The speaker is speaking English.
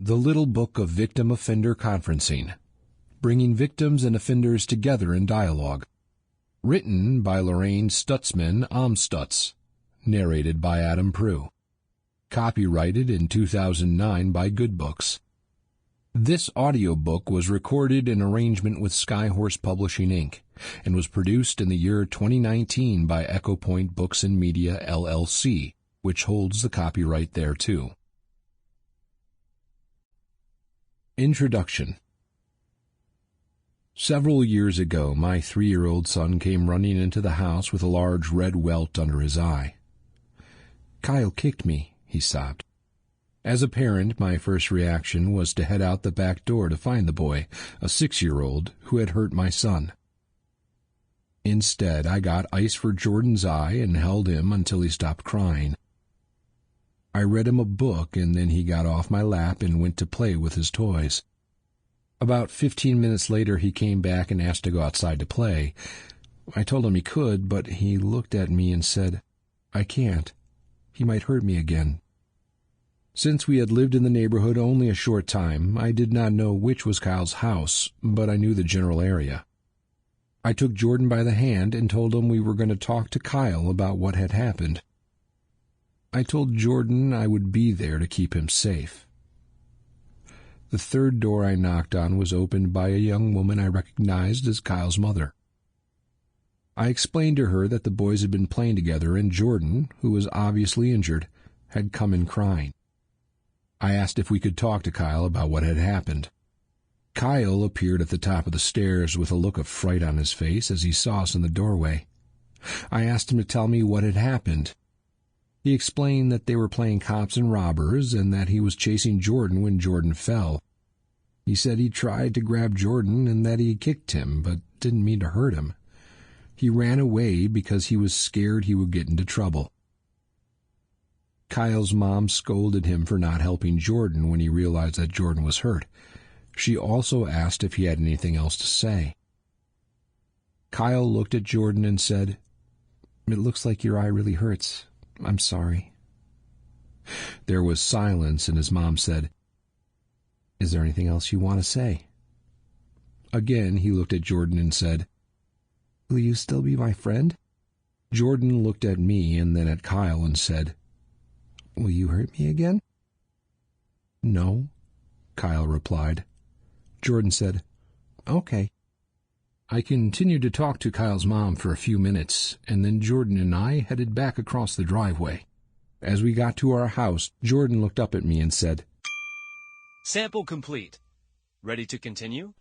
The Little Book of Victim Offender Conferencing, Bringing Victims and Offenders Together in Dialogue. Written by Lorraine Stutzman Amstutz. Narrated by Prugh. Copyrighted in 2009 by Good Books. This audiobook was recorded in arrangement with Skyhorse Publishing, Inc., and was produced in the year 2019 by Echo Point Books and Media, LLC, which holds the copyright thereto. Introduction. Several years ago, my 3-year-old son came running into the house with a large red welt under his eye. "Kyle kicked me," he sobbed. As a parent, my first reaction was to head out the back door to find the boy, a 6-year-old, who had hurt my son. Instead, I got ice for Jordan's eye and held him until he stopped crying. I read him a book, and then he got off my lap and went to play with his toys. About 15 minutes later, he came back and asked to go outside to play. I told him he could, but he looked at me and said, "I can't. He might hurt me again." Since we had lived in the neighborhood only a short time, I did not know which was Kyle's house, but I knew the general area. I took Jordan by the hand and told him we were going to talk to Kyle about what had happened. I told Jordan I would be there to keep him safe. The third door I knocked on was opened by a young woman I recognized as Kyle's mother. I explained to her that the boys had been playing together and Jordan, who was obviously injured, had come in crying. I asked if we could talk to Kyle about what had happened. Kyle appeared at the top of the stairs with a look of fright on his face as he saw us in the doorway. I asked him to tell me what had happened. He explained that they were playing cops and robbers and that he was chasing Jordan when Jordan fell. He said he tried to grab Jordan and that he kicked him, but didn't mean to hurt him. He ran away because he was scared he would get into trouble. Kyle's mom scolded him for not helping Jordan when he realized that Jordan was hurt. She also asked if he had anything else to say. Kyle looked at Jordan and said, "It looks like your eye really hurts. I'm sorry." There was silence, and his mom said, "Is there anything else you want to say?" Again, he looked at Jordan and said, "Will you still be my friend?" Jordan looked at me and then at Kyle and said, "Will you hurt me again?" "No," Kyle replied. Jordan said, "Okay." I continued to talk to Kyle's mom for a few minutes, and then Jordan and I headed back across the driveway. As we got to our house, Jordan looked up at me and said, "Sample complete. Ready to continue?"